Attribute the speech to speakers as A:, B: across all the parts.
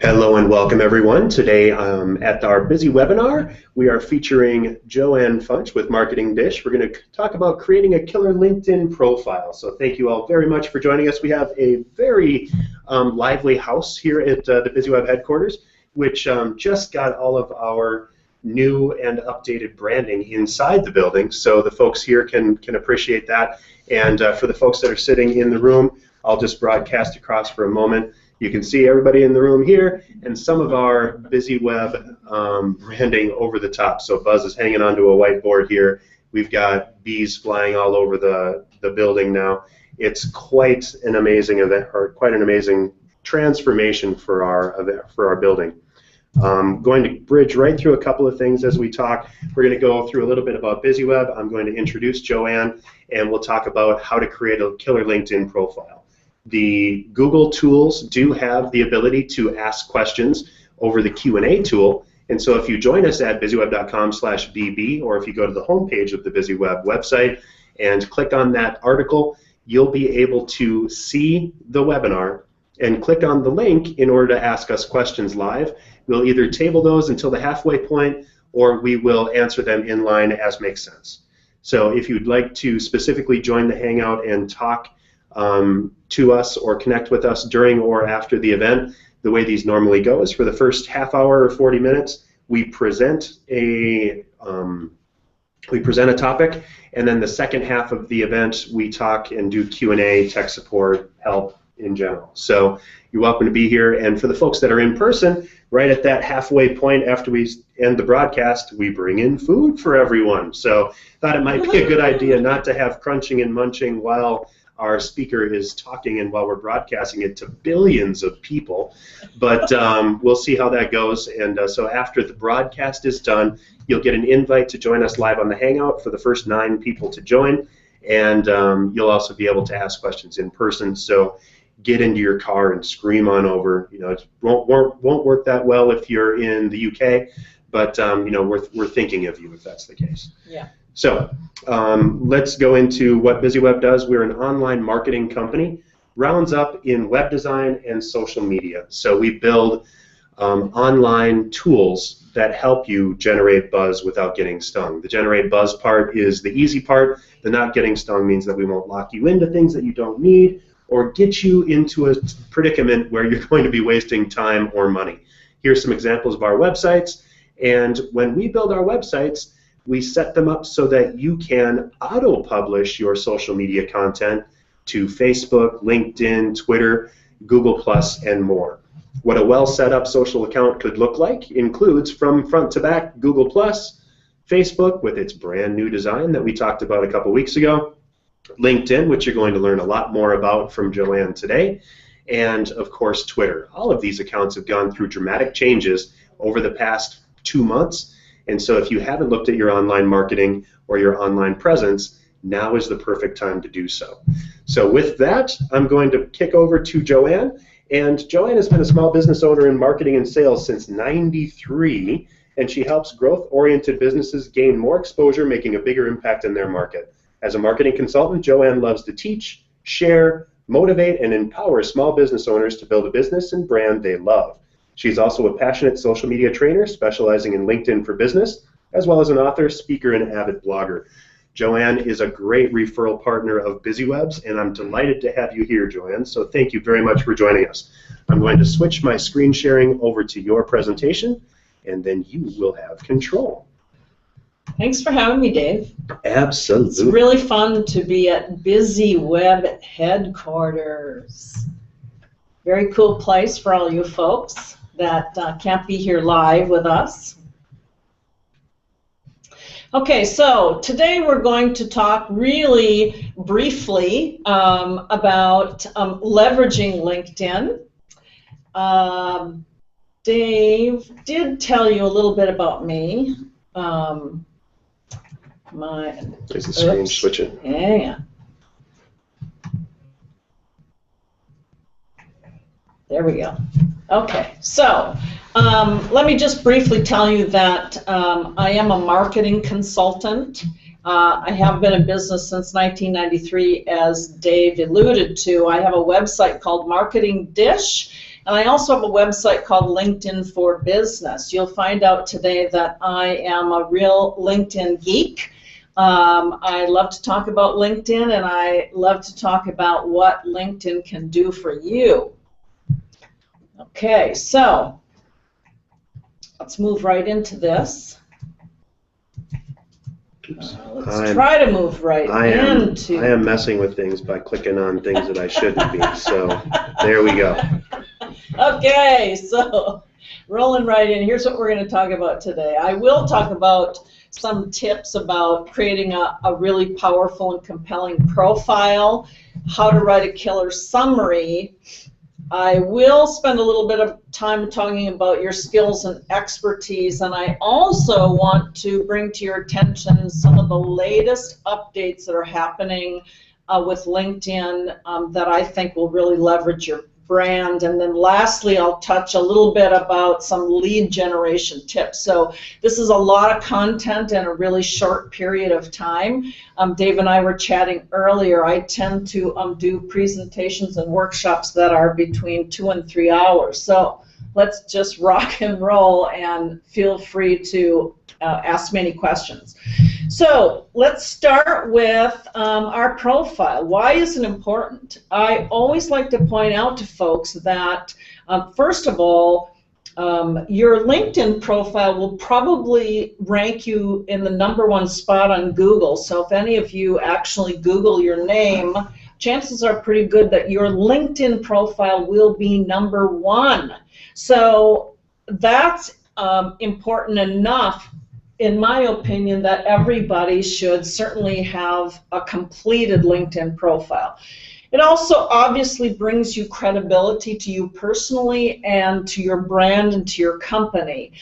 A: Hello and welcome everyone. Today at our busy webinar, we are featuring JoAnne Funch with Marketing Dish. We're going to talk about creating a killer LinkedIn profile. So thank you all very much for joining us. We have a very lively house here at the BizzyWeb headquarters, which just got all of our new and updated branding inside the building. So the folks here can appreciate that. And for the folks that are sitting in the room, I'll just broadcast across for a moment. You can see everybody in the room here and some of our BizzyWeb branding over the top. So Buzz is hanging onto a whiteboard here. We've got bees flying all over the building now. It's quite an amazing event, or quite an amazing transformation for our building. Going to bridge right through a couple of things as we talk. We're going to go through a little bit about BizzyWeb. I'm going to introduce JoAnne, and we'll talk about how to create a killer LinkedIn profile. The Google tools do have the ability to ask questions over the Q&A tool, and so if you join us at BizzyWeb.com/BB, or if you go to the homepage of the BizzyWeb website and click on that article, you'll be able to see the webinar and click on the link in order to ask us questions live. We'll either table those until the halfway point, or we will answer them in line as makes sense. So if you'd like to specifically join the Hangout and talk to us or connect with us during or after the event, the way these normally go is for the first half hour or 40 minutes, we present a topic, and then the second half of the event we talk and do Q&A, tech support, help in general. So you're welcome to be here, and for the folks that are in person, right at that halfway point after we end the broadcast, we bring in food for everyone. So thought it might be a good idea not to have crunching and munching while our speaker is talking and while we're broadcasting it to billions of people, but we'll see how that goes. And so after the broadcast is done, you'll get an invite to join us live on the Hangout for the first 9 people to join, and you'll also be able to ask questions in person. So get into your car and scream on over. You know, it won't work that well if you're in the UK, but you know, we're thinking of you if that's the case. Yeah. So let's go into what BizzyWeb does. We're an online marketing company, rounds up in web design and social media. So we build online tools that help you generate buzz without getting stung. The generate buzz part is the easy part. The not getting stung means that we won't lock you into things that you don't need or get you into a predicament where you're going to be wasting time or money. Here's some examples of our websites. And when we build our websites, we set them up so that you can auto-publish your social media content to Facebook, LinkedIn, Twitter, Google+, and more. What a well-set-up social account could look like includes from front to back Google+, Facebook with its brand new design that we talked about a couple weeks ago, LinkedIn, which you're going to learn a lot more about from JoAnne today, and of course Twitter. All of these accounts have gone through dramatic changes over the past 2 months. And so if you haven't looked at your online marketing or your online presence, now is the perfect time to do so. So with that, I'm going to kick over to JoAnne. And JoAnne has been a small business owner in marketing and sales since '93, and she helps growth-oriented businesses gain more exposure, making a bigger impact in their market. As a marketing consultant, JoAnne loves to teach, share, motivate, and empower small business owners to build a business and brand they love. She's also a passionate social media trainer specializing in LinkedIn for business, as well as an author, speaker, and avid blogger. JoAnne is a great referral partner of BizzyWeb's, and I'm delighted to have you here, JoAnne, so thank you very much for joining us. I'm going to switch my screen sharing over to your presentation, and then you will have control.
B: Thanks for having me, Dave.
A: Absolutely.
B: It's really fun to be at BizzyWeb headquarters. Very cool place for all you folks that can't be here live with us. Okay, so today we're going to talk really briefly about leveraging LinkedIn. Dave did tell you a little bit about me.
A: There's the screen switching.
B: Yeah. There we go. Okay, so let me just briefly tell you that I am a marketing consultant, I have been in business since 1993, as Dave alluded to. I have a website called Marketing Dish, and I also have a website called LinkedIn for Business. You'll find out today that I am a real LinkedIn geek. I love to talk about LinkedIn, and I love to talk about what LinkedIn can do for you. Okay, so let's move right into this. Let's try to move right into.
A: I am messing with things by clicking on things that I shouldn't be. So there we go.
B: Okay, so rolling right in. Here's what we're going to talk about today. I will talk about some tips about creating a really powerful and compelling profile, how to write a killer summary. I will spend a little bit of time talking about your skills and expertise, and I also want to bring to your attention some of the latest updates that are happening with LinkedIn that I think will really leverage your brand. And then lastly, I'll touch a little bit about some lead generation tips. So this is a lot of content in a really short period of time. Dave and I were chatting earlier. I tend to do presentations and workshops that are between 2 and 3 hours. So let's just rock and roll, and feel free to ask many questions. So let's start with our profile. Why is it important? I always like to point out to folks that, first of all, your LinkedIn profile will probably rank you in the #1 spot on Google. So if any of you actually Google your name, chances are pretty good that your LinkedIn profile will be #1. So that's important enough, in my opinion, that everybody should certainly have a completed LinkedIn profile. It also obviously brings you credibility to you personally and to your brand and to your company.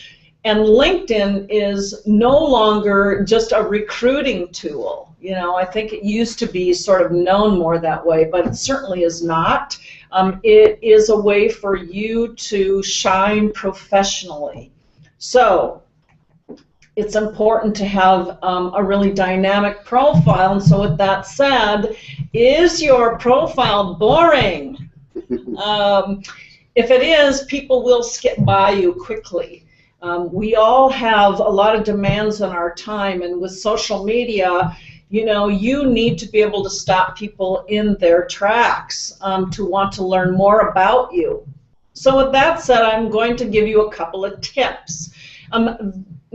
B: And LinkedIn is no longer just a recruiting tool. You know, I think it used to be sort of known more that way, but it certainly is not. It is a way for you to shine professionally. So it's important to have a really dynamic profile. And so with that said, is your profile boring? If it is, people will skip by you quickly. We all have a lot of demands on our time, and with social media, you know, you need to be able to stop people in their tracks to want to learn more about you. So with that said, I'm going to give you a couple of tips.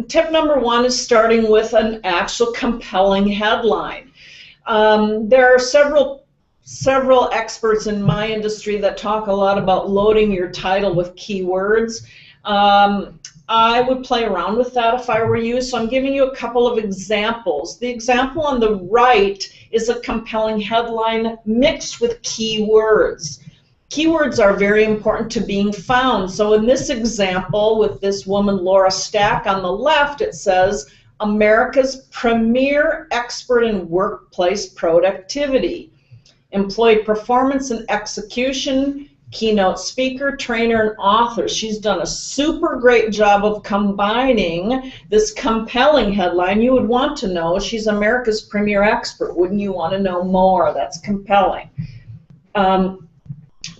B: Tip #1 is starting with an actual compelling headline. There are several experts in my industry that talk a lot about loading your title with keywords. I would play around with that if I were you, so I'm giving you a couple of examples. The example on the right is a compelling headline mixed with keywords. Keywords are very important to being found. So in this example with this woman, Laura Stack, on the left, it says, America's premier expert in workplace productivity, employee performance and execution, keynote speaker, trainer, and author. She's done a super great job of combining this compelling headline. You would want to know she's America's premier expert. Wouldn't you want to know more? That's compelling.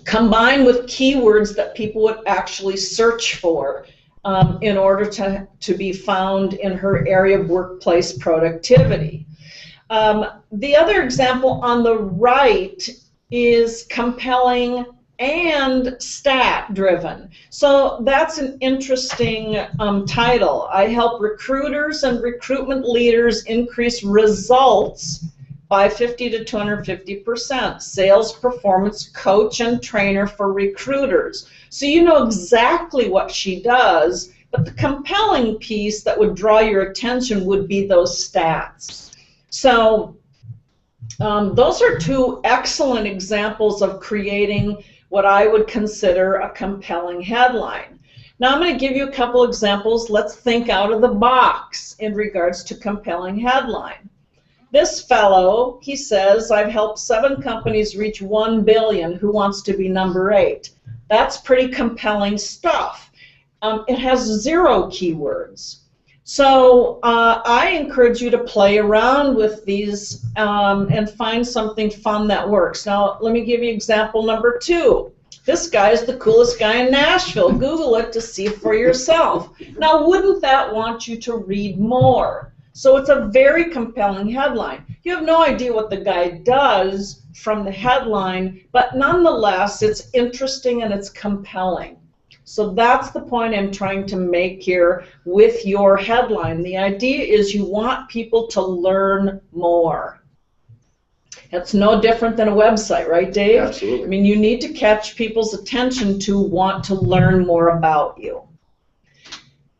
B: Combined with keywords that people would actually search for in order to be found in her area of workplace productivity. The other example on the right is compelling and stat-driven. So that's an interesting title. I help recruiters and recruitment leaders increase results by 50 to 250%. Sales performance coach and trainer for recruiters. So you know exactly what she does, but the compelling piece that would draw your attention would be those stats. So those are two excellent examples of creating what I would consider a compelling headline. Now I'm going to give you a couple examples. Let's think out of the box in regards to compelling headline. This fellow, he says, I've helped 7 companies reach 1 billion. Who wants to be number 8? That's pretty compelling stuff. It has 0 keywords. So I encourage you to play around with these and find something fun that works. Now, let me give you example number 2. This guy is the coolest guy in Nashville. Google it to see for yourself. Now, wouldn't that want you to read more? So it's a very compelling headline. You have no idea what the guy does from the headline, but nonetheless, it's interesting and it's compelling. So that's the point I'm trying to make here with your headline. The idea is you want people to learn more. It's no different than a website, right, Dave?
A: Absolutely.
B: I mean, you need to catch people's attention to want to learn more about you.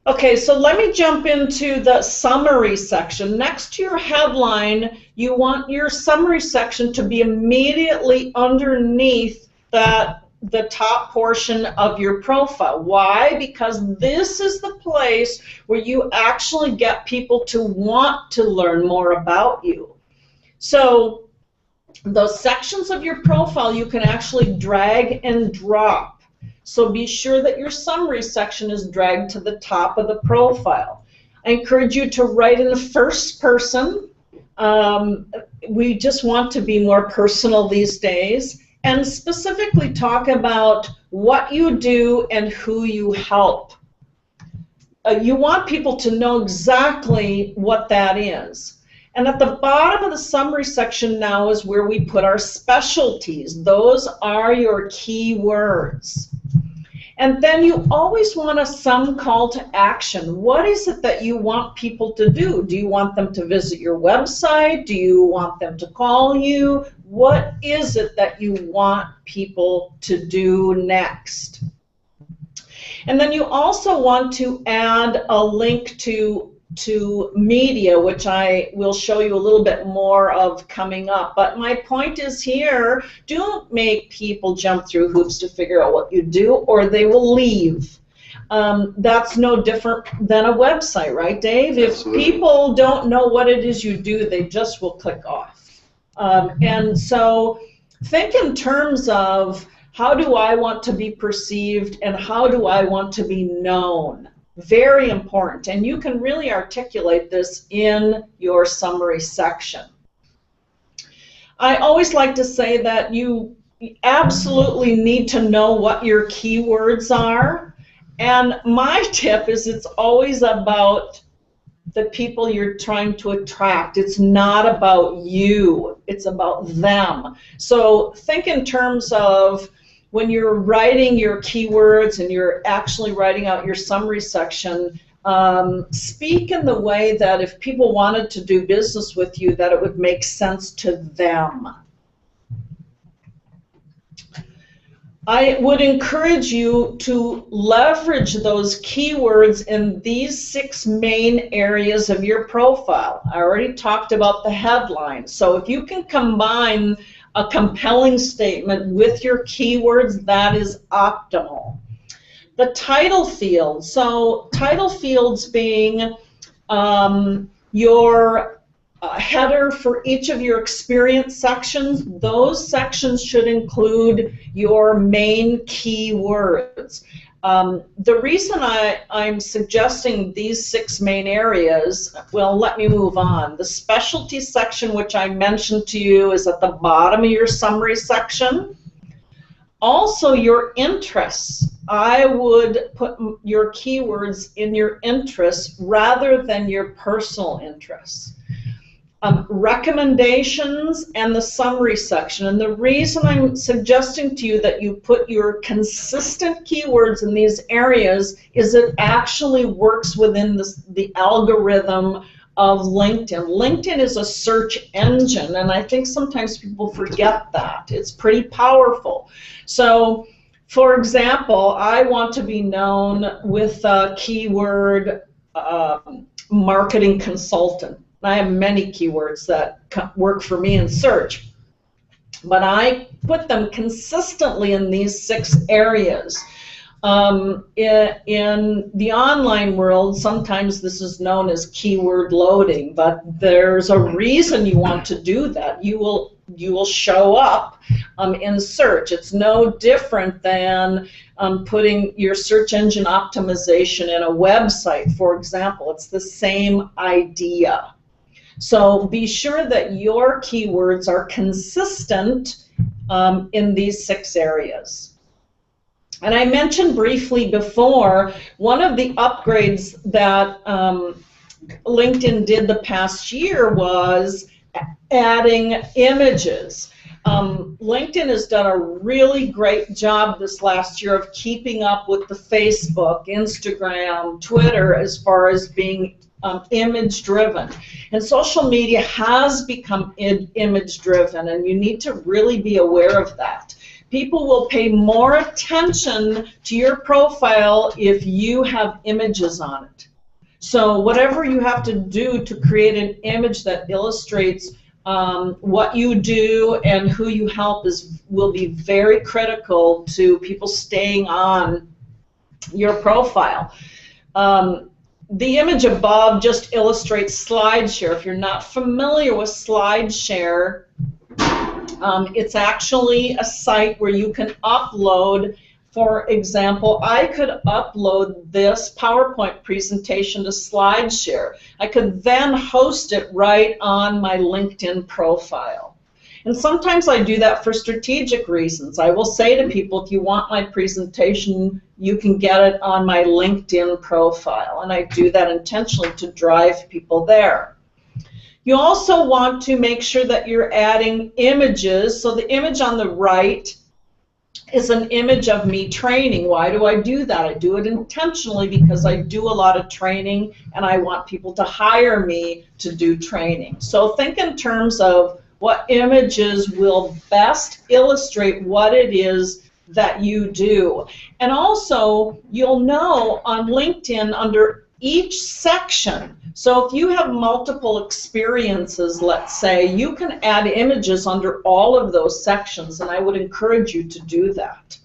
B: Okay, so let me jump into the summary section. Next to your headline, you want your summary section to be immediately underneath the top portion of your profile. Why? Because this is the place where you actually get people to want to learn more about you. So those sections of your profile you can actually drag and drop. So be sure that your summary section is dragged to the top of the profile. I encourage you to write in the first person. We just want to be more personal these days, and specifically talk about what you do and who you help. You want people to know exactly what that is. And at the bottom of the summary section now is where we put our specialties. Those are your key words. And then you always want some call to action. What is it that you want people to do? Do you want them to visit your website? Do you want them to call you? What is it that you want people to do next? And then you also want to add a link to media, which I will show you a little bit more of coming up. But my point is here, don't make people jump through hoops to figure out what you do, or they will leave. That's no different than a website, right, Dave?
A: Absolutely.
B: If people don't know what it is you do, they just will click off. And so think in terms of, how do I want to be perceived and how do I want to be known? Very important, and you can really articulate this in your summary section. I always like to say that you absolutely need to know what your keywords are, and my tip is it's always about the people you're trying to attract. It's not about you, it's about them. So think in terms of when you're writing your keywords and you're actually writing out your summary section, speak in the way that if people wanted to do business with you, that it would make sense to them. I would encourage you to leverage those keywords in these 6 main areas of your profile. I already talked about the headline. So if you can combine a compelling statement with your keywords, that is optimal. The title field, so title fields being your header for each of your experience sections. Those sections should include your main keywords. The reason I'm suggesting these 6 main areas, well, let me move on. The specialty section, which I mentioned to you, is at the bottom of your summary section. Also, your interests. I would put your keywords in your interests rather than your personal interests. Recommendations and the summary section. And the reason I'm suggesting to you that you put your consistent keywords in these areas is it actually works within the algorithm of LinkedIn. LinkedIn is a search engine, and I think sometimes people forget that. It's pretty powerful. So, for example, I want to be known with a keyword marketing consultant. I have many keywords that work for me in search, but I put them consistently in these 6 areas. In the online world, sometimes this is known as keyword loading, but there's a reason you want to do that. You will you will show up in search. It's no different than putting your search engine optimization in a website, for example. It's the same idea. So be sure that your keywords are consistent in these 6 areas. And I mentioned briefly before, one of the upgrades that LinkedIn did the past year was adding images. LinkedIn has done a really great job this last year of keeping up with the Facebook, Instagram, Twitter as far as being image driven. And social media has become image driven, and you need to really be aware of that. People will pay more attention to your profile if you have images on it. So whatever you have to do to create an image that illustrates what you do and who you help will be very critical to people staying on your profile. The image above just illustrates SlideShare. If you're not familiar with SlideShare, it's actually a site where you can upload. For example, I could upload this PowerPoint presentation to SlideShare. I could then host it right on my LinkedIn profile. And sometimes I do that for strategic reasons. I will say to people, if you want my presentation, you can get it on my LinkedIn profile. And I do that intentionally to drive people there. You also want to make sure that you're adding images. So the image on the right is an image of me training. Why do I do that? I do it intentionally because I do a lot of training and I want people to hire me to do training. So think in terms of what images will best illustrate what it is that you do. And also, you'll know on LinkedIn under each section, so if you have multiple experiences, let's say, you can add images under all of those sections, and I would encourage you to do that.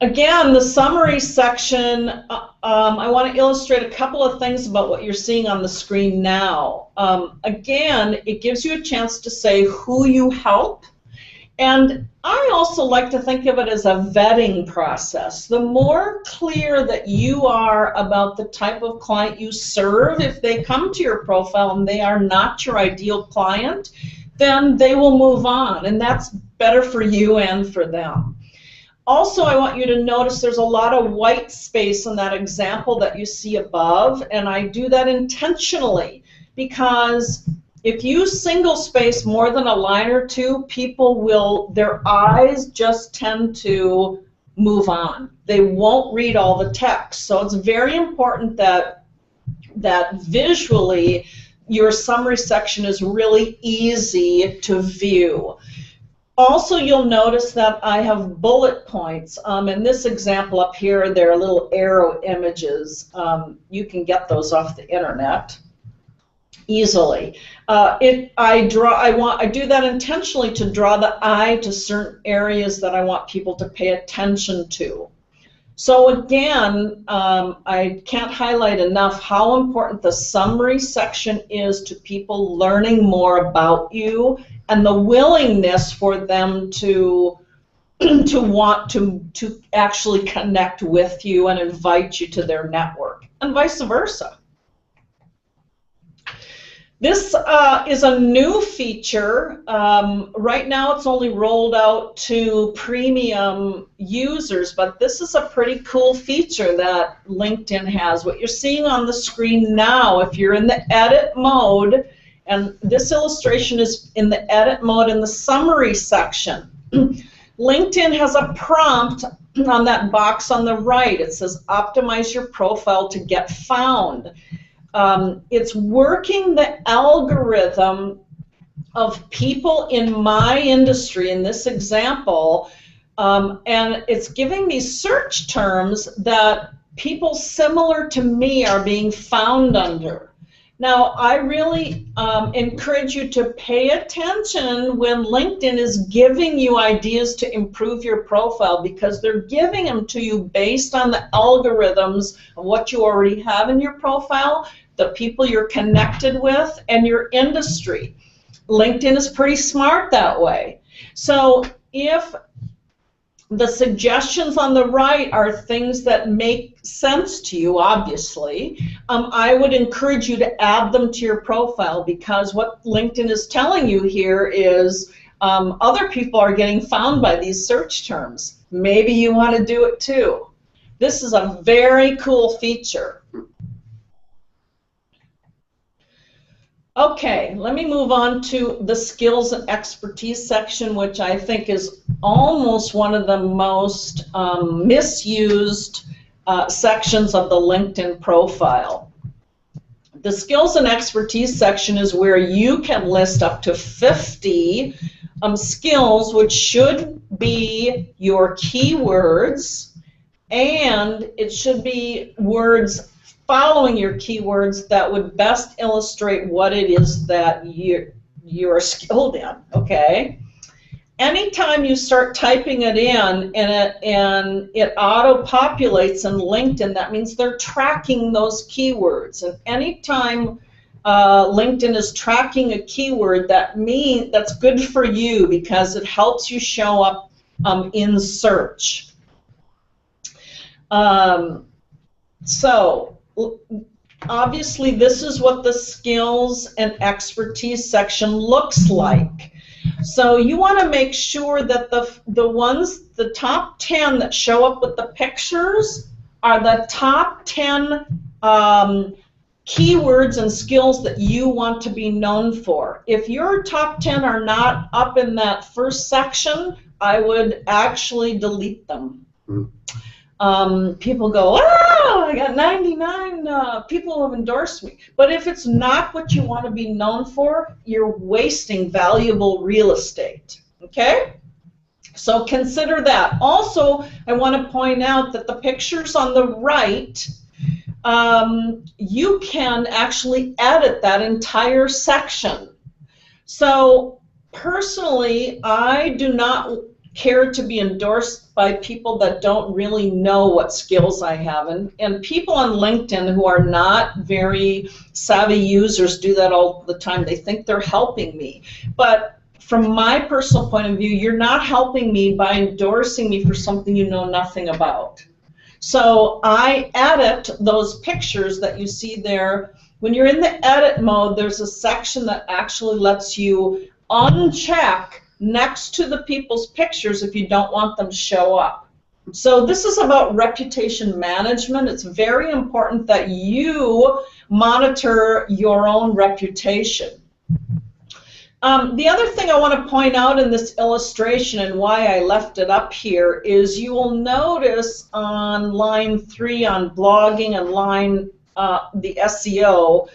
B: Again, the summary section, I want to illustrate a couple of things about what you're seeing on the screen now. Again, it gives you a chance to say who you help, and I also like to think of it as a vetting process. The more clear that you are about the type of client you serve, if they come to your profile and they are not your ideal client, then they will move on, and that's better for you and for them. Also, I want you to notice there's a lot of white space in that example that you see above, and I do that intentionally because if you single space more than a line or two, people will, their eyes just tend to move on. They won't read all the text. So it's very important that visually your summary section is really easy to view. Also, you'll notice that I have bullet points. In this example up here, there are little arrow images. You can get those off the internet easily. I do that intentionally to draw the eye to certain areas that I want people to pay attention to. So again, I can't highlight enough how important the summary section is to people learning more about you and the willingness for them to want to actually connect with you and invite you to their network, and vice versa. This is a new feature. Right now it's only rolled out to premium users, but this is a pretty cool feature that LinkedIn has. What you're seeing on the screen now, if you're in the edit mode, and this illustration is in the edit mode in the summary section, LinkedIn has a prompt on that box on the right. It says, optimize your profile to get found. It's working the algorithm of people in my industry, in this example, and it's giving me search terms that people similar to me are being found under. Now, I really encourage you to pay attention when LinkedIn is giving you ideas to improve your profile, because they're giving them to you based on the algorithms of what you already have in your profile, the people you're connected with, and your industry. LinkedIn is pretty smart that way. So if the suggestions on the right are things that make sense to you, obviously, I would encourage you to add them to your profile, because what LinkedIn is telling you here is other people are getting found by these search terms. Maybe you want to do it too. This is a very cool feature. Okay, let me move on to the skills and expertise section, which I think is almost one of the most misused sections of the LinkedIn profile. The skills and expertise section is where you can list up to 50 skills, which should be your keywords, and it should be words following your keywords that would best illustrate what it is that you're skilled in, okay? Anytime you start typing it in and it auto-populates in LinkedIn, that means they're tracking those keywords. And anytime LinkedIn is tracking a keyword, that's good for you, because it helps you show up in search. So obviously this is what the skills and expertise section looks like. So you want to make sure that the top 10 that show up with the pictures are the top 10 keywords and skills that you want to be known for. If your top 10 are not up in that first section, I would actually delete them. People go, oh, I got 99 people who have endorsed me. But if it's not what you want to be known for, you're wasting valuable real estate, okay? So consider that. Also, I want to point out that the pictures on the right, you can actually edit that entire section. So personally, I do not care to be endorsed by people that don't really know what skills I have. And people on LinkedIn who are not very savvy users do that all the time. They think they're helping me. But from my personal point of view, you're not helping me by endorsing me for something you know nothing about. So I edit those pictures that you see there. When you're in the edit mode, there's a section that actually lets you uncheck next to the people's pictures if you don't want them to show up. So this is about reputation management. It's very important that you monitor your own reputation. The other thing I want to point out in this illustration, and why I left it up here, is you will notice on line 3 on blogging and line the SEO,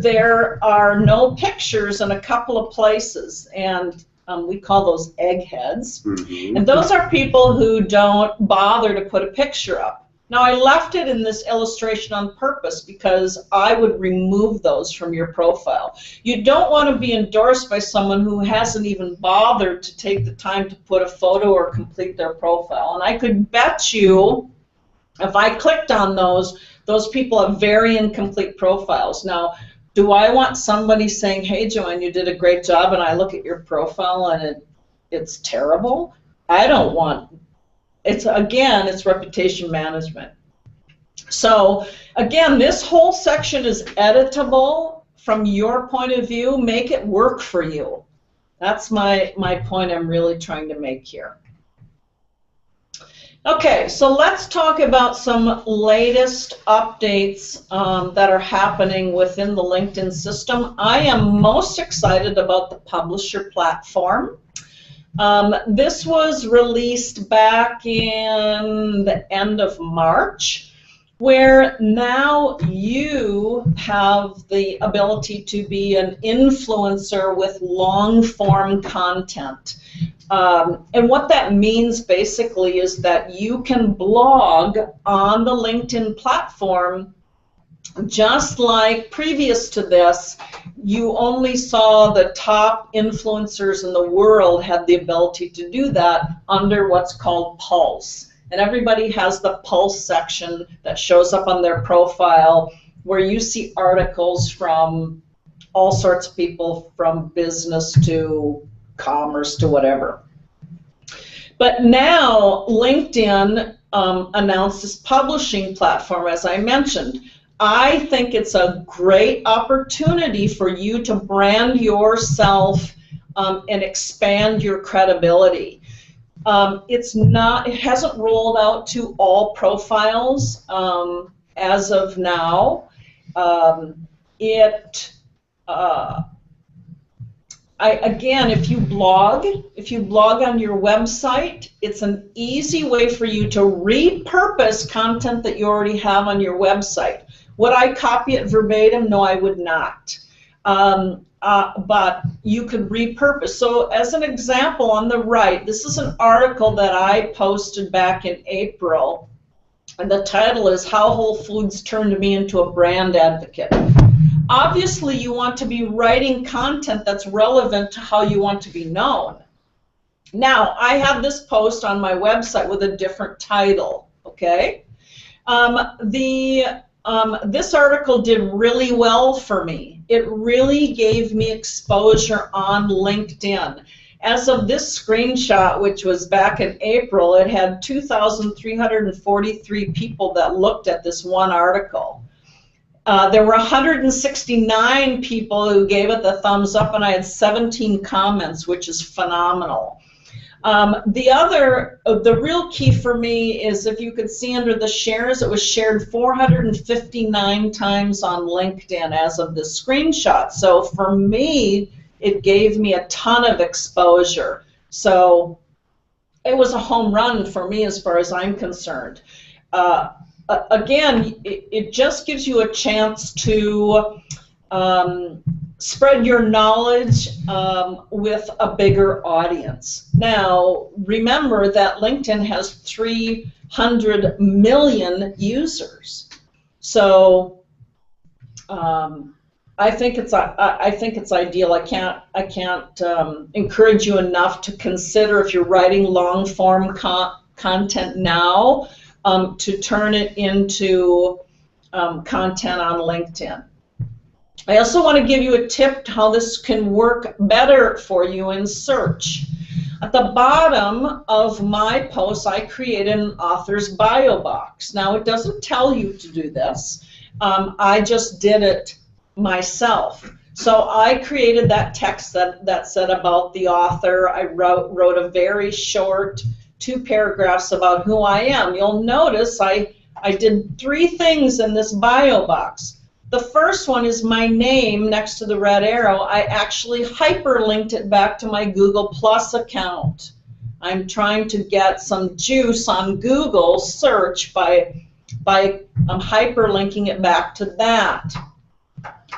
B: there are no pictures in a couple of places, and we call those eggheads. Mm-hmm. And those are people who don't bother to put a picture up. Now, I left it in this illustration on purpose because I would remove those from your profile. You don't want to be endorsed by someone who hasn't even bothered to take the time to put a photo or complete their profile. And I could bet you, if I clicked on those people have very incomplete profiles. Now, do I want somebody saying, hey, JoAnne, you did a great job, and I look at your profile and it's terrible? I don't want, again, it's reputation management. So, again, this whole section is editable from your point of view. Make it work for you. That's my point I'm really trying to make here. Okay, so let's talk about some latest updates that are happening within the LinkedIn system. I am most excited about the publisher platform. This was released back in the end of March, where now you have the ability to be an influencer with long-form content. And what that means basically is that you can blog on the LinkedIn platform just like previous to this. You only saw the top influencers in the world had the ability to do that under what's called Pulse. And everybody has the Pulse section that shows up on their profile where you see articles from all sorts of people, from business to commerce to whatever. But now LinkedIn announced this publishing platform, as I mentioned. I think it's a great opportunity for you to brand yourself and expand your credibility. It hasn't rolled out to all profiles as of now. Again, if you blog on your website, it's an easy way for you to repurpose content that you already have on your website. Would I copy it verbatim? No, I would not. But you could repurpose. So as an example, on the right, this is an article that I posted back in April, and the title is "How Whole Foods Turned Me into a Brand Advocate." Obviously, you want to be writing content that's relevant to how you want to be known. Now, I have this post on my website with a different title, okay? This article did really well for me. It really gave me exposure on LinkedIn. As of this screenshot, which was back in April, it had 2,343 people that looked at this one article. There were 169 people who gave it the thumbs up, and I had 17 comments, which is phenomenal. The real key for me is, if you could see under the shares, it was shared 459 times on LinkedIn as of this screenshot. So for me, it gave me a ton of exposure. So it was a home run for me as far as I'm concerned. Again, it just gives you a chance to spread your knowledge with a bigger audience. Now, remember that LinkedIn has 300 million users. So I think it's ideal. I can't encourage you enough to consider, if you're writing long form content now, to turn it into content on LinkedIn. I also want to give you a tip how this can work better for you in search. At the bottom of my post, I created an author's bio box. Now, it doesn't tell you to do this. I just did it myself. So I created that text that said about the author. I wrote a very short 2 paragraphs about who I am. You'll notice I did 3 things in this bio box. The first one is my name next to the red arrow. I actually hyperlinked it back to my Google Plus account. I'm trying to get some juice on Google search by hyperlinking it back to that.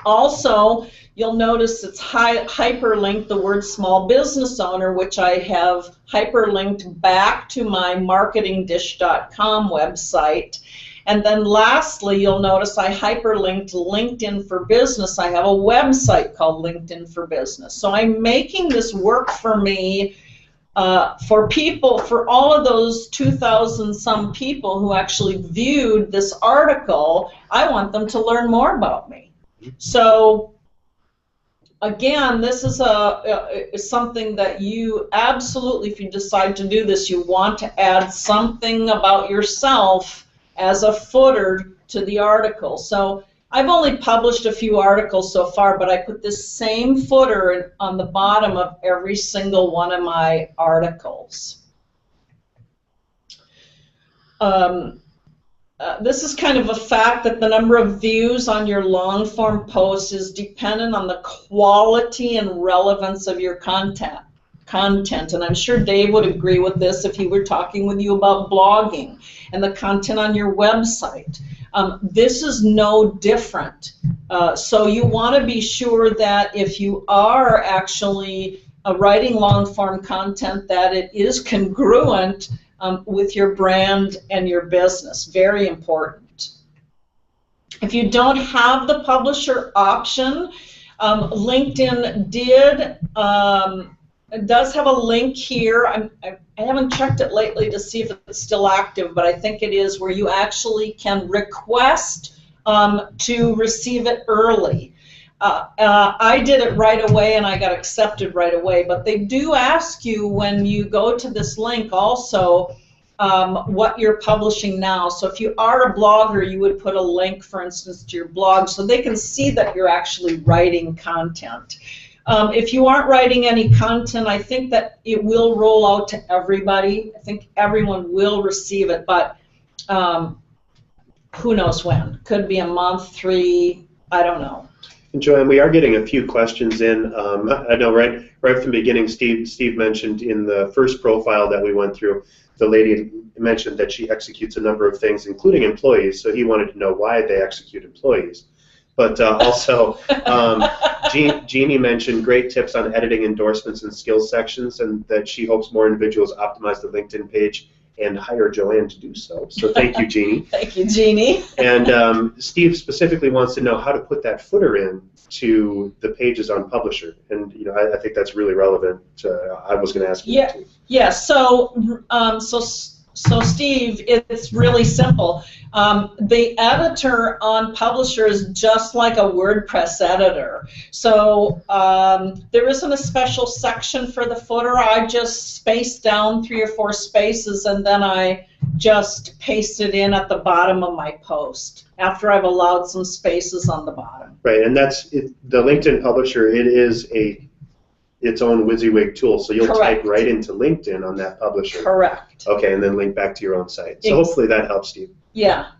B: Also, you'll notice it's hyperlinked the word small business owner, which I have hyperlinked back to my marketingdish.com website. And then lastly, you'll notice I hyperlinked LinkedIn for Business. I have a website called LinkedIn for Business. So I'm making this work for me, for people, for all of those 2,000 some people who actually viewed this article. I want them to learn more about me. So again, this is something that you absolutely, if you decide to do this, you want to add something about yourself as a footer to the article. So I've only published a few articles so far, but I put this same footer on the bottom of every single one of my articles. This is kind of a fact that the number of views on your long form posts is dependent on the quality and relevance of your content. And I'm sure Dave would agree with this if he were talking with you about blogging and the content on your website. This is no different. So you want to be sure that if you are actually writing long form content, that it is congruent with your brand and your business. Very important. If you don't have the publisher option, LinkedIn does have a link here. I haven't checked it lately to see if it's still active, but I think it is, where you actually can request to receive it early. I did it right away and I got accepted right away, but they do ask you when you go to this link also what you're publishing now. So if you are a blogger, you would put a link, for instance, to your blog so they can see that you're actually writing content. If you aren't writing any content, I think that it will roll out to everybody. I think everyone will receive it, but who knows when? Could be a month, 3, I don't know.
A: And JoAnne, we are getting a few questions in. I know right from the beginning, Steve mentioned in the first profile that we went through, the lady mentioned that she executes a number of things, including employees, so he wanted to know why they execute employees. But also, Jeannie mentioned great tips on editing endorsements and skills sections, and that she hopes more individuals optimize the LinkedIn page and hire JoAnne to do so. So thank you, Jeannie.
B: Thank you, Jeannie.
A: And Steve specifically wants to know how to put that footer in to the pages on Publisher, and I think that's really relevant. I was going to ask you that too.
B: Yeah. So Steve, it's really simple. The editor on Publisher is just like a WordPress editor. So there isn't a special section for the footer. I just space down 3 or 4 spaces, and then I just paste it in at the bottom of my post after I've allowed some spaces on the bottom.
A: Right, and that's it, the LinkedIn Publisher. It is its own WYSIWYG tool, so you'll
B: Correct.
A: type right into LinkedIn on that Publisher.
B: Correct.
A: Okay, and then link back to your own site. So hopefully that helps, Steve.
B: Yeah.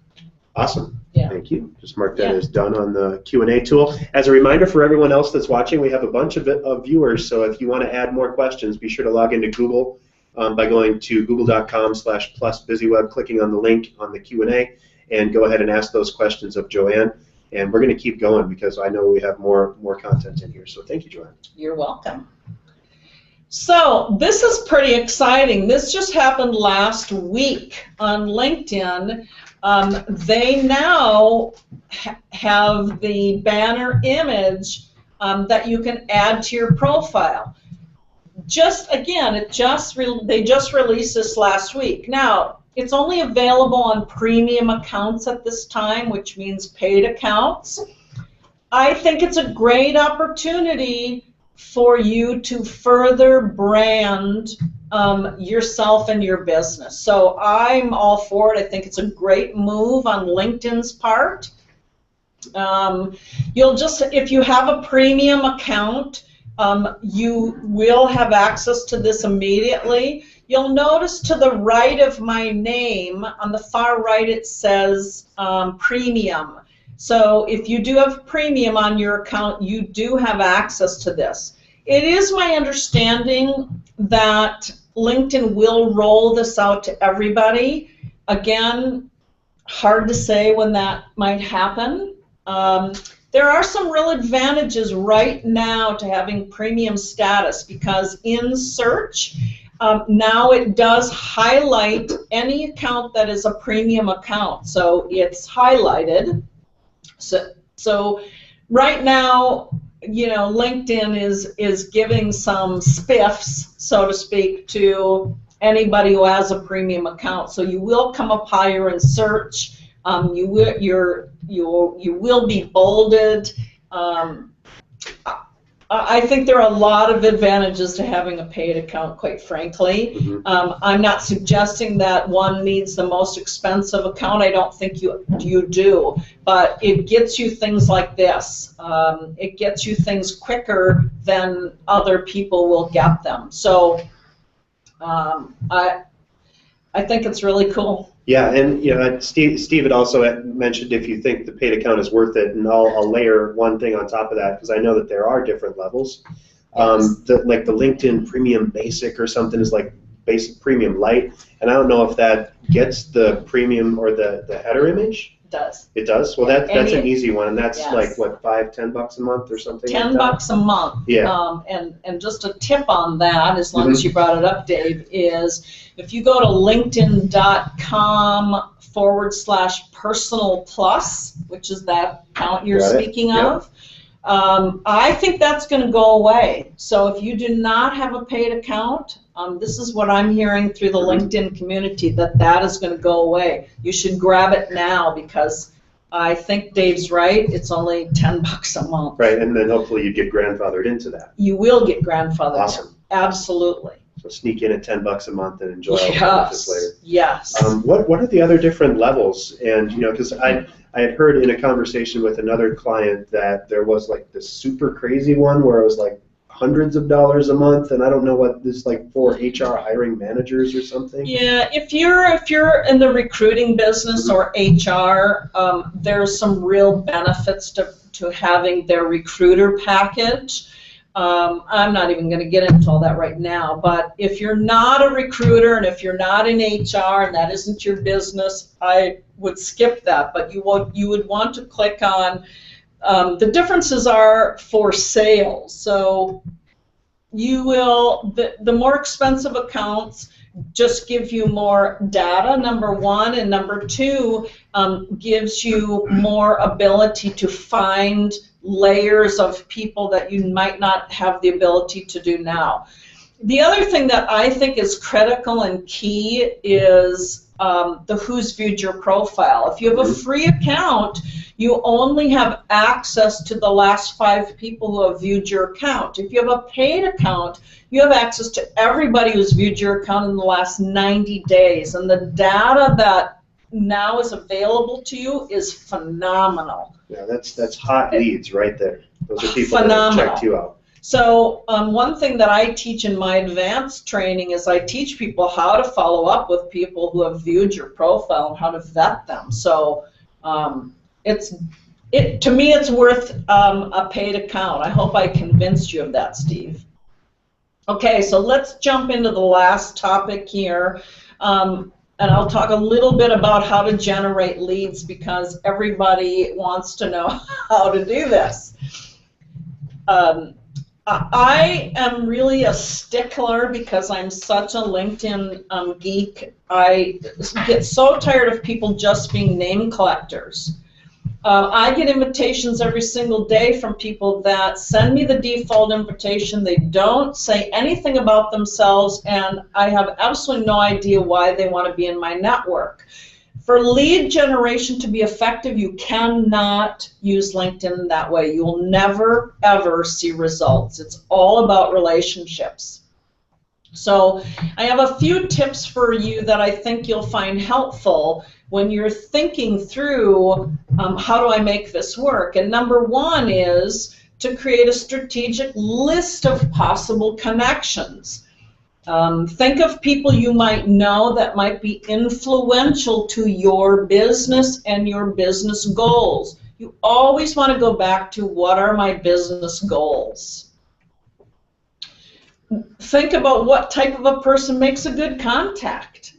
A: Awesome.
B: Yeah.
A: Thank you. Just mark that as done on the Q&A tool. As a reminder for everyone else that's watching, we have a bunch of viewers, so if you want to add more questions, be sure to log into Google by going to google.com/+BizzyWeb, clicking on the link on the Q&A, and go ahead and ask those questions of JoAnne. And we're going to keep going because I know we have more content in here. So thank you, JoAnne.
B: You're welcome. So this is pretty exciting. This just happened last week on LinkedIn. They now have the banner image that you can add to your profile. Just again, they just released this last week. Now, it's only available on premium accounts at this time, which means paid accounts. I think it's a great opportunity for you to further brand yourself and your business. So I'm all for it. I think it's a great move on LinkedIn's part. If you have a premium account, you will have access to this immediately. You'll notice to the right of my name, on the far right, it says premium. So if you do have premium on your account, you do have access to this. It is my understanding that LinkedIn will roll this out to everybody. Again, hard to say when that might happen. There are some real advantages right now to having premium status, because in search, now it does highlight any account that is a premium account. So it's highlighted. So right now, LinkedIn is giving some spiffs, so to speak, to anybody who has a premium account. So you will come up higher in search. You will be bolded. I think there are a lot of advantages to having a paid account, quite frankly. Mm-hmm. I'm not suggesting that one needs the most expensive account. I don't think you do. But it gets you things like this. It gets you things quicker than other people will get them. So I think it's really cool.
A: Yeah, and Steve had also mentioned if you think the paid account is worth it, and I'll layer one thing on top of that, because I know that there are different levels. Yes. Like the LinkedIn Premium Basic or something is like Basic Premium Lite, and I don't know if that gets the premium or the header image.
B: It does.
A: It does? Well, that's an easy one, and that's like, what, $5-10 a month or something?
B: $10 a month.
A: Yeah.
B: And just a tip on that, as long as you brought it up, Dave, is if you go to linkedin.com/personal plus, which is that account you're speaking of, I think that's going to go away. So if you do not have a paid account, this is what I'm hearing through the LinkedIn community, that is going to go away. You should grab it now, because I think Dave's right. It's only $10 a month.
A: Right, and then hopefully you get grandfathered into that.
B: You will get grandfathered.
A: Awesome.
B: Absolutely.
A: So sneak in at $10 a month and enjoy all the benefits later.
B: Yes.
A: What are the other different levels? And because I had heard in a conversation with another client that there was like this super crazy one where it was like hundreds of dollars a month, and I don't know what this like for HR hiring managers or something.
B: Yeah, if you're in the recruiting business or HR, there's some real benefits to having their recruiter package. I'm not even going to get into all that right now, but if you're not a recruiter and if you're not in HR and that isn't your business, I would skip that. But you would want to click on the differences are for sales. So you will the more expensive accounts just give you more data, number one, and number two, gives you more ability to find layers of people that you might not have the ability to do now. The other thing that I think is critical and key is the who's viewed your profile. If you have a free account, you only have access to the last 5 people who have viewed your account. If you have a paid account, you have access to everybody who's viewed your account in the last 90 days. And the data that now is available to you is phenomenal.
A: Yeah, that's hot leads right there. Those are people
B: phenomenal.
A: That have checked you out.
B: So one thing that I teach in my advanced training is I teach people how to follow up with people who have viewed your profile and how to vet them. So to me it's worth a paid account. I hope I convinced you of that, Steve. Okay, so let's jump into the last topic here. And I'll talk a little bit about how to generate leads because everybody wants to know how to do this. I am really a stickler because I'm such a LinkedIn geek. I get so tired of people just being name collectors. I get invitations every single day from people that send me the default invitation. They don't say anything about themselves, and I have absolutely no idea why they want to be in my network. For lead generation to be effective, you cannot use LinkedIn that way. You will never, ever see results. It's all about relationships. So I have a few tips for you that I think you'll find helpful when you're thinking through how do I make this work. And number one is to create a strategic list of possible connections. Think of people you might know that might be influential to your business and your business goals. You always want to go back to what are my business goals. Think about what type of a person makes a good contact.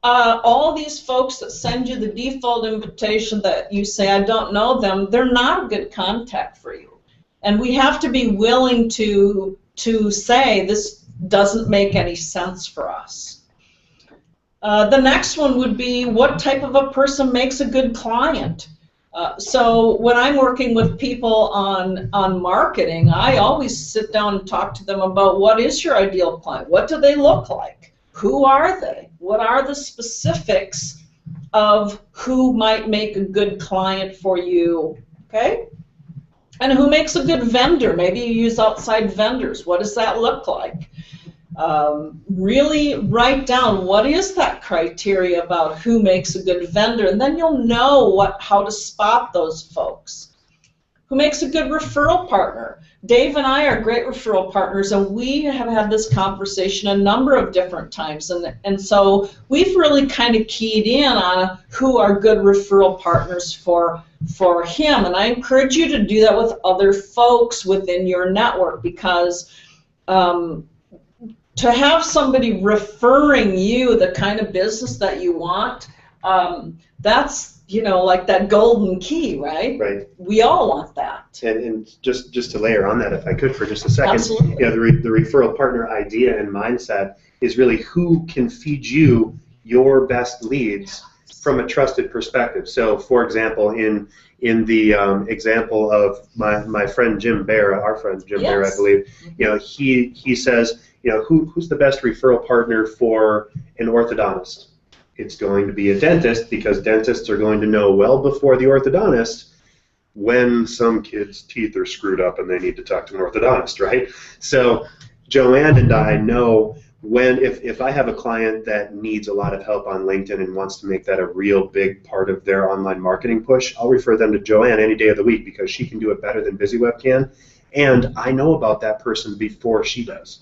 B: All these folks that send you the default invitation that you say, I don't know them, they're not a good contact for you. And we have to be willing to say this doesn't make any sense for us. The next one would be what type of a person makes a good client. So when I'm working with people on marketing, I always sit down and talk to them about what is your ideal client? What do they look like? Who are they? What are the specifics of who might make a good client for you? Okay? And who makes a good vendor? Maybe you use outside vendors. What does that look like? Really write down what is that criteria about who makes a good vendor, and then you'll know how to spot those folks. Who makes a good referral partner? Dave and I are great referral partners, and we have had this conversation a number of different times, and so we've really kind of keyed in on who are good referral partners for him, and I encourage you to do that with other folks within your network, because to have somebody referring you the kind of business that you want, that's, like that golden key, right?
A: Right.
B: We all want that.
A: And just to layer on that, if I could for just a second,
B: Absolutely.
A: The referral partner idea and mindset is really who can feed you your best leads from a trusted perspective. So, for example, in the example of my friend Jim Bear, our friend Jim Bear, I believe, he says, who's the best referral partner for an orthodontist? it's going to be a dentist, because dentists are going to know well before the orthodontist when some kid's teeth are screwed up and they need to talk to an orthodontist, right? So JoAnne and I know when, if I have a client that needs a lot of help on LinkedIn and wants to make that a real big part of their online marketing push, I'll refer them to JoAnne any day of the week, because she can do it better than BizzyWeb can, and I know about that person before she does.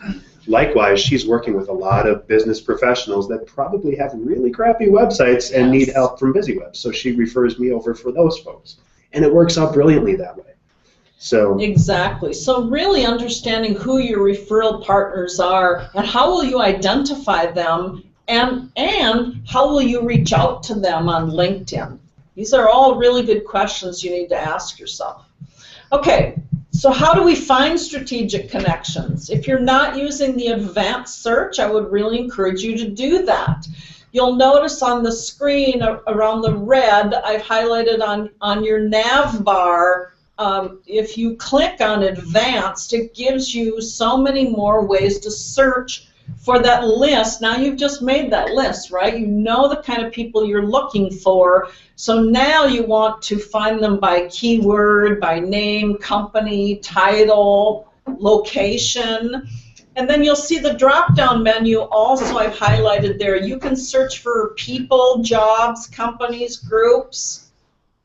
A: Likewise, she's working with a lot of business professionals that probably have really crappy websites and need help from BizzyWeb, so she refers me over for those folks. And it works out brilliantly that way. So
B: exactly. So really understanding who your referral partners are and how will you identify them, and how will you reach out to them on LinkedIn. These are all really good questions you need to ask yourself. Okay, so how do we find strategic connections? If you're not using the advanced search, I would really encourage you to do that. You'll notice on the screen around the red, I've highlighted on your nav bar, if you click on advanced, it gives you so many more ways to search for that list. Now you've just made that list, right? You know the kind of people you're looking for, so now you want to find them by keyword, by name, company, title, location. And then you'll see the drop-down menu also I've highlighted there. You can search for people, jobs, companies, groups,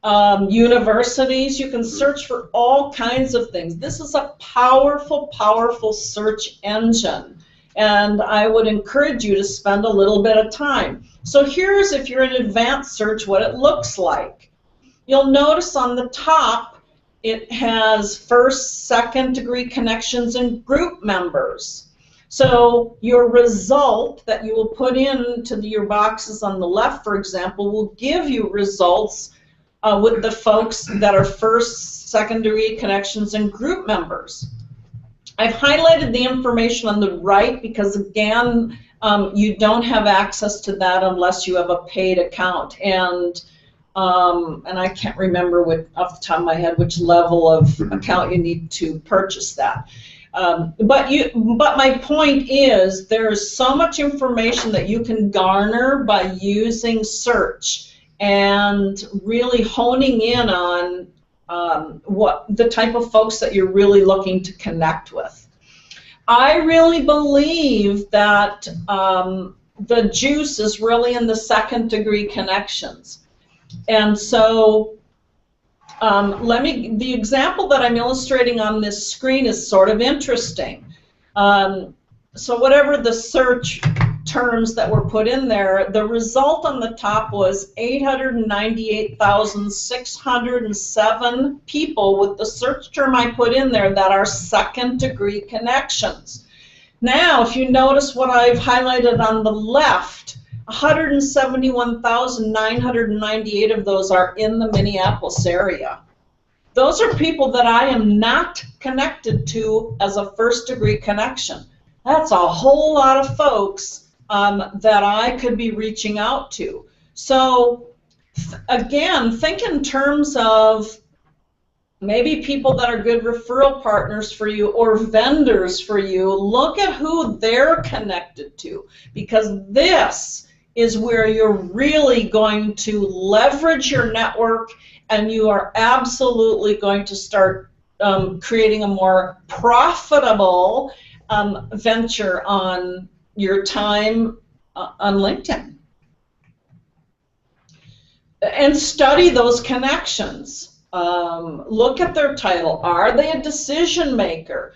B: universities. You can search for all kinds of things. This is a powerful, powerful search engine, and I would encourage you to spend a little bit of time. So here's, if you're in advanced search, what it looks like. You'll notice on the top it has first, second degree connections and group members. So your result that you will put into your boxes on the left, for example, will give you results with the folks that are first, second degree connections and group members. I've highlighted the information on the right because, again, you don't have access to that unless you have a paid account. And I can't remember off the top of my head which level of account you need to purchase that. But my point is, there's so much information that you can garner by using search and really honing in on what the type of folks that you're really looking to connect with. I really believe that the juice is really in the second degree connections. And so the example that I'm illustrating on this screen is sort of interesting. So whatever the search terms that were put in there, the result on the top was 898,607 people with the search term I put in there that are second degree connections. Now, if you notice what I've highlighted on the left, 171,998 of those are in the Minneapolis area. Those are people that I am not connected to as a first degree connection. That's a whole lot of folks that I could be reaching out to. So again, think in terms of maybe people that are good referral partners for you or vendors for you. Look at who they're connected to, because this is where you're really going to leverage your network, and you are absolutely going to start creating a more profitable venture on your time on LinkedIn. And study those connections. Look at their title. Are they a decision maker?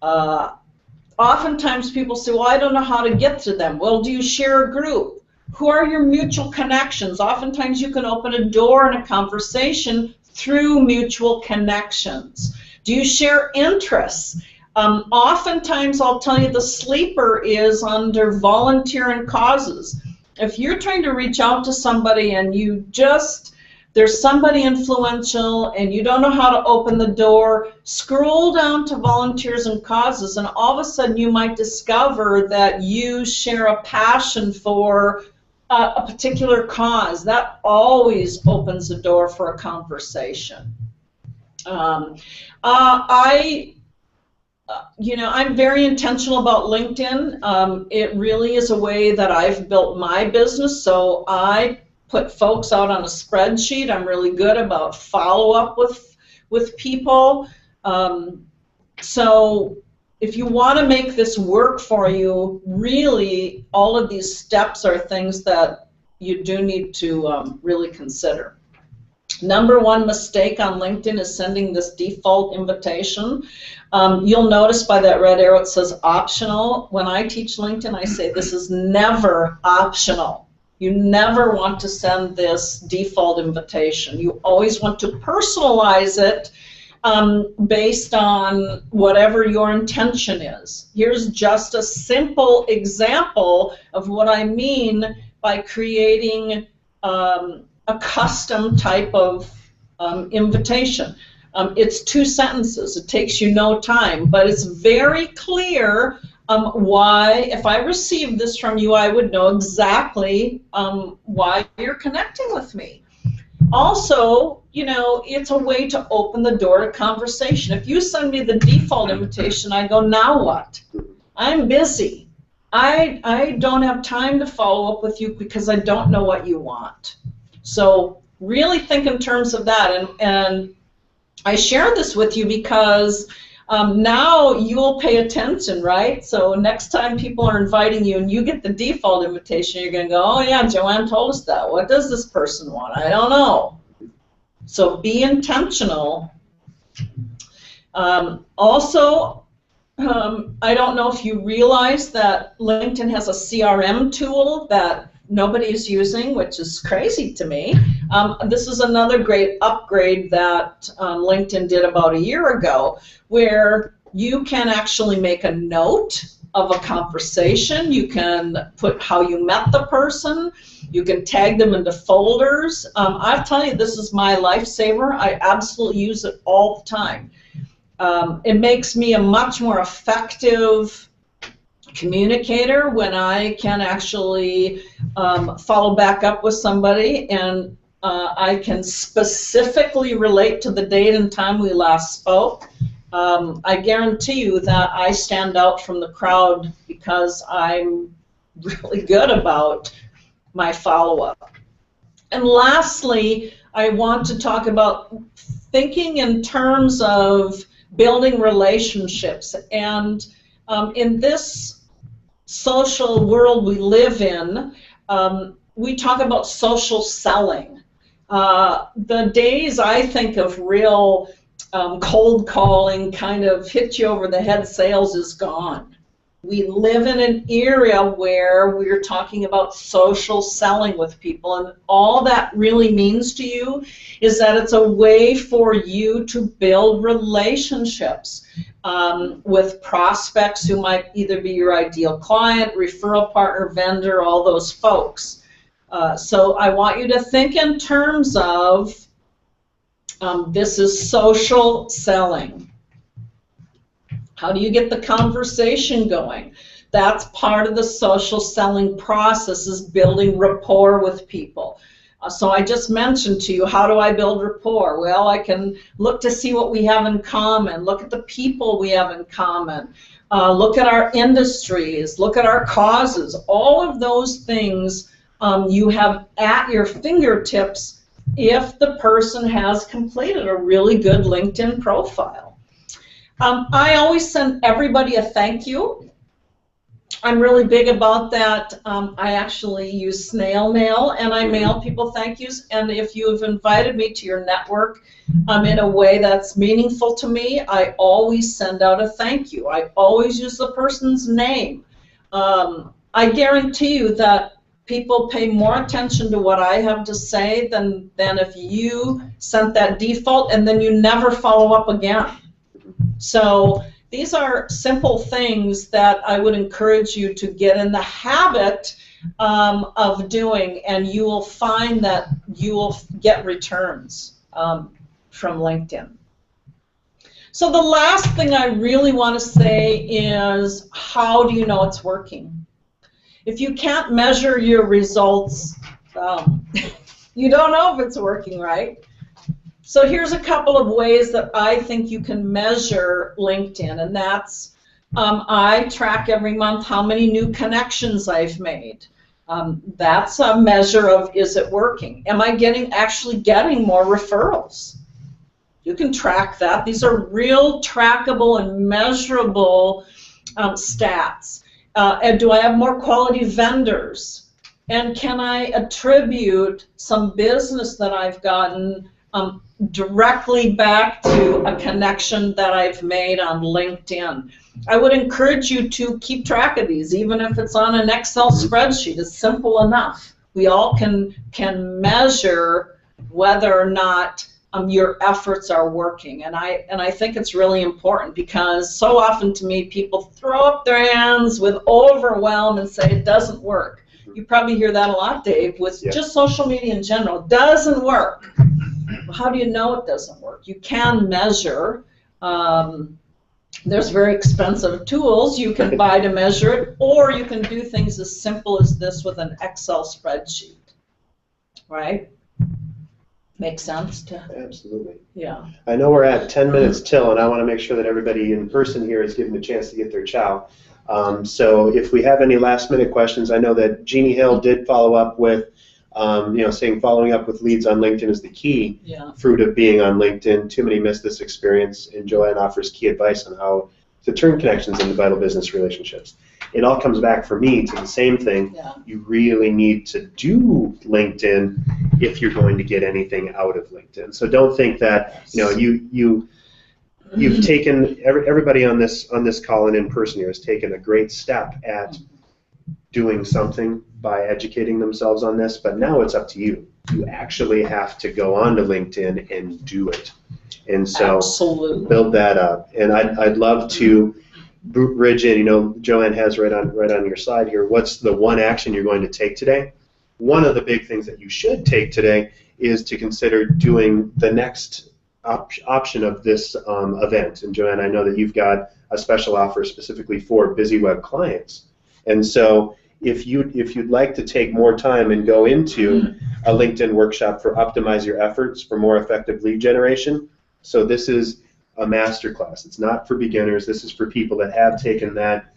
B: Oftentimes people say, well, I don't know how to get to them. Well, do you share a group? Who are your mutual connections? Oftentimes you can open a door in a conversation through mutual connections. Do you share interests? Oftentimes I'll tell you the sleeper is under volunteer and causes. If you're trying to reach out to somebody and there's somebody influential and you don't know how to open the door, scroll down to volunteers and causes, and all of a sudden you might discover that you share a passion for a particular cause. That always opens the door for a conversation. I you know, I'm very intentional about LinkedIn. It really is a way that I've built my business. So I put folks out on a spreadsheet. I'm really good about follow-up with people. So if you want to make this work for you, really all of these steps are things that you do need to really consider. Number one mistake on LinkedIn is sending this default invitation. You'll notice by that red arrow it says optional. When I teach LinkedIn, I say this is never optional. You never want to send this default invitation. You always want to personalize it based on whatever your intention is. Here's just a simple example of what I mean by creating a custom type of invitation. It's 2 sentences. It takes you no time, but it's very clear why, if I received this from you, I would know exactly why you're connecting with me. Also, you know, it's a way to open the door to conversation. If you send me the default invitation, I go, now what? I'm busy. I don't have time to follow up with you because I don't know what you want. So really think in terms of that, and I share this with you because now you'll pay attention, right? So next time people are inviting you and you get the default invitation, you're going to go, oh yeah, JoAnne told us that. What does this person want? I don't know. So be intentional. Also, I don't know if you realize that LinkedIn has a CRM tool that nobody is using, which is crazy to me. This is another great upgrade that LinkedIn did about a year ago, where you can actually make a note of a conversation. You can put how you met the person. You can tag them into folders. I'll tell you, this is my lifesaver. I absolutely use it all the time. It makes me a much more effective communicator when I can actually follow back up with somebody, and I can specifically relate to the date and time we last spoke. I guarantee you that I stand out from the crowd because I'm really good about my follow-up. And lastly, I want to talk about thinking in terms of building relationships. And in this social world we live in, we talk about social selling. The days, I think, of real cold calling, kind of hit you over the head sales is gone. We live in an area where we're talking about social selling with people, and all that really means to you is that it's a way for you to build relationships with prospects who might either be your ideal client, referral partner, vendor, all those folks. So I want you to think in terms of this is social selling. How do you get the conversation going? That's part of the social selling process, is building rapport with people. So I just mentioned to you, how do I build rapport? Well, I can look to see what we have in common, look at the people we have in common, look at our industries, look at our causes. All of those things you have at your fingertips if the person has completed a really good LinkedIn profile. I always send everybody a thank you. I'm really big about that. I actually use snail mail, and I mail people thank yous. And if you've invited me to your network in a way that's meaningful to me, I always send out a thank you. I always use the person's name. I guarantee you that people pay more attention to what I have to say than if you sent that default and then you never follow up again. So these are simple things that I would encourage you to get in the habit of doing, and you will find that you will get returns from LinkedIn. So the last thing I really want to say is, how do you know it's working? If you can't measure your results, you don't know if it's working, right? So here's a couple of ways that I think you can measure LinkedIn, and that's I track every month how many new connections I've made. That's a measure of, is it working? Am I actually getting more referrals? You can track that. These are real trackable and measurable stats. And do I have more quality vendors? And can I attribute some business that I've gotten directly back to a connection that I've made on LinkedIn? I would encourage you to keep track of these, even if it's on an Excel spreadsheet. It's simple enough. We all can measure whether or not your efforts are working, and I think it's really important, because so often to me people throw up their hands with overwhelm and say it doesn't work. You probably hear that a lot, Dave, with just social media in general. It doesn't work. Well, how do you know it doesn't work? You can measure. There's very expensive tools you can buy to measure it, or you can do things as simple as this with an Excel spreadsheet, right? Make sense?
A: Absolutely.
B: Yeah.
A: I know we're at 10 minutes till, and I want to make sure that everybody in person here is given a chance to get their chow. So if we have any last-minute questions, I know that Jeannie Hill did follow up with, saying following up with leads on LinkedIn is the key fruit of being on LinkedIn. Too many miss this experience, and JoAnne offers key advice on how to turn connections into vital business relationships. It all comes back for me to the same thing. You really need to do LinkedIn if you're going to get anything out of LinkedIn. So don't think that you've taken, everybody on this call and in person here has taken a great step at doing something by educating themselves on this, but now it's up to you. You actually have to go onto LinkedIn and do it. And so build that up. And I'd love to bridge in, JoAnne has right on your slide here, what's the one action you're going to take today? One of the big things that you should take today is to consider doing the next option of this event. And JoAnne, I know that you've got a special offer specifically for BizzyWeb clients. And so if you'd like to take more time and go into a LinkedIn workshop for Optimize Your Efforts for More Effective Lead Generation, so this is a masterclass. It's not for beginners. This is for people that have taken that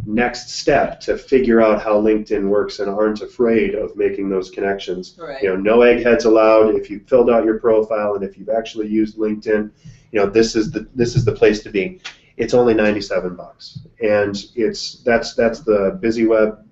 A: next step to figure out how LinkedIn works and aren't afraid of making those connections.
B: Right.
A: No eggheads allowed. If you filled out your profile and if you've actually used LinkedIn, this is the place to be. It's only $97, and that's the BizzyWeb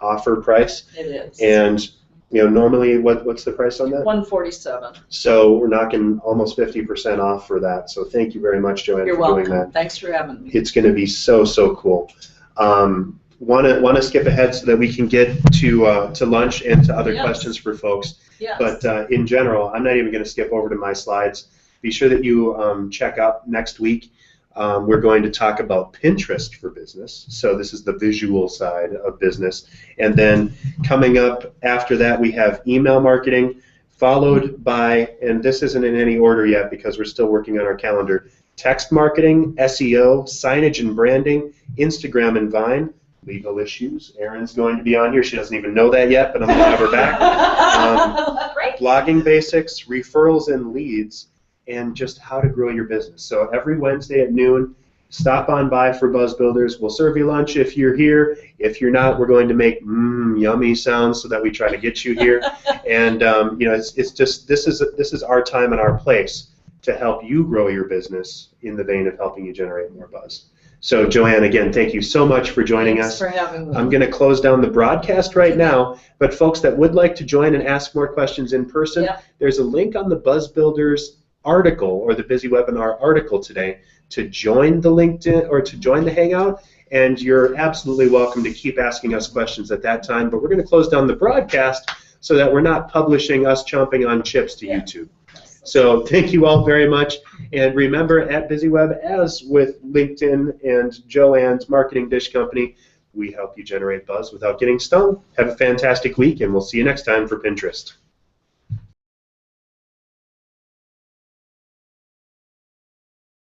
A: offer price.
B: It is.
A: And normally, what's the price on that?
B: $147.
A: So we're knocking almost 50% off for that. So thank you very much, JoAnne,
B: You're
A: for
B: welcome.
A: doing that.
B: Thanks for having me.
A: It's going to be so cool. Want to skip ahead so that we can get to lunch and to other questions for folks.
B: Yes.
A: But in general, I'm not even going to skip over to my slides. Be sure that you check out next week. We're going to talk about Pinterest for business. So this is the visual side of business. And then coming up after that, we have email marketing, followed by, and this isn't in any order yet because we're still working on our calendar, text marketing, SEO, signage and branding, Instagram and Vine, legal issues. Erin's going to be on here. She doesn't even know that yet, but I'm going to have her back. Blogging basics, referrals and leads, and just how to grow your business. So every Wednesday at noon, stop on by for Buzz Builders. We'll serve you lunch if you're here. If you're not, we're going to make yummy sounds so that we try to get you here. And it's just this is our time and our place to help you grow your business in the vein of helping you generate more buzz. So JoAnne, again, thank you so much for joining us.
B: Thanks for having me.
A: I'm going to close down the broadcast right now, but folks that would like to join and ask more questions in person, there's a link on the Buzz Builders article or the BizzyWebnar article today to join the LinkedIn or to join the Hangout, and you're absolutely welcome to keep asking us questions at that time, but we're going to close down the broadcast so that we're not publishing us chomping on chips to YouTube. So thank you all very much, and remember at BizzyWeb, as with LinkedIn and JoAnne's Marketing Dish Company, we help you generate buzz without getting stung. Have a fantastic week, and we'll see you next time for Pinterest.